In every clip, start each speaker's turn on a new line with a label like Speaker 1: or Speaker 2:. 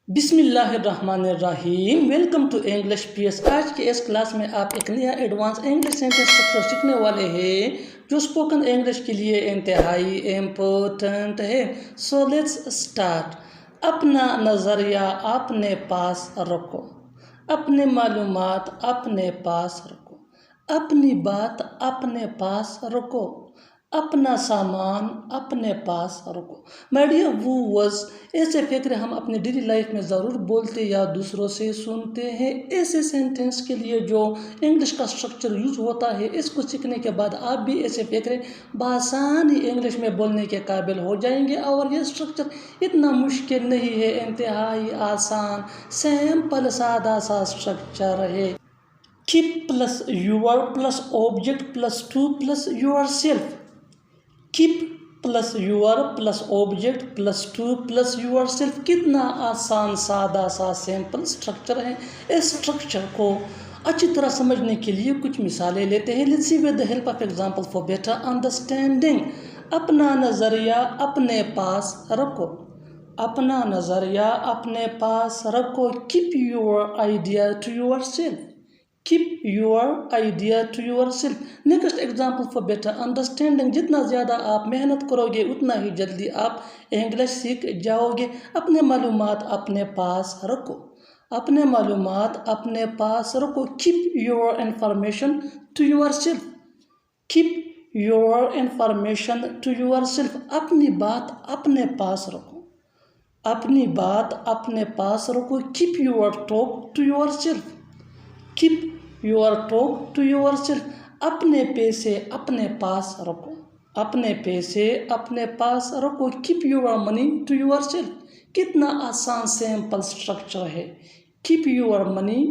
Speaker 1: बिस्मिल्लाहिर्रहमानिर्रहीम। Welcome to English PS. आज के इस क्लास में आप एक नया एडवांस इंग्लिश सेंटेंस स्ट्रक्चर सीखने वाले हैं जो स्पोकन इंग्लिश के लिए इंतहाई इम्पोर्टेंट है। So let's start. अपना नज़रिया अपने पास रखो, अपने मालूमात अपने पास रखो, अपनी बात अपने पास रखो, अपना सामान अपने पास रखो। माय डियर व्यूअर्स, ऐसे फिक्र हम अपनी डेली लाइफ में ज़रूर बोलते या दूसरों से सुनते हैं। ऐसे सेंटेंस के लिए जो इंग्लिश का स्ट्रक्चर यूज होता है, इसको सीखने के बाद आप भी ऐसे फिक्र बआसानी इंग्लिश में बोलने के काबिल हो जाएंगे। और ये स्ट्रक्चर इतना मुश्किल नहीं है, इंतहाई आसान सिंपल सादा सा स्ट्रक्चर है। Keep plus your plus object plus to plus yourself. Keep plus your plus object plus to plus yourself. कितना आसान सादा सा सिंपल स्ट्रक्चर है। इस स्ट्रक्चर को अच्छी तरह समझने के लिए कुछ मिसालें लेते हैं। Let's see with the help of example for better understanding. अपना नज़रिया अपने पास रखो, अपना नज़रिया अपने पास रखो। Keep your idea to yourself. Keep your idea to yourself. Next example for better understanding. जितना ज़्यादा आप मेहनत करोगे उतना ही जल्दी आप इंग्लिश सीख जाओगे। अपने मालूमात अपने पास रखो, अपने मालूमात अपने पास रखो। Keep your information to yourself. Keep your information to yourself. अपनी बात अपने पास रखो, अपनी बात अपने पास रखो। Keep your talk to yourself. Keep your talk to yourself. अपने पैसे अपने पास रखो, अपने पैसे अपने पास रखो। Keep your money to yourself. कितना आसान सिंपल स्ट्रक्चर है। Keep your money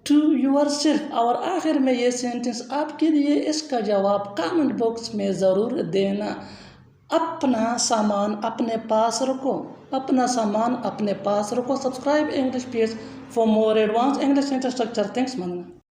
Speaker 1: to yourself. और आखिर में ये सेंटेंस आपके लिए, इसका जवाब कमेंट बॉक्स में ज़रूर देना। अपना सामान अपने पास रखो, अपना सामान अपने पास रखो। Subscribe English page for more advance English sentence structure. Thanks मानना।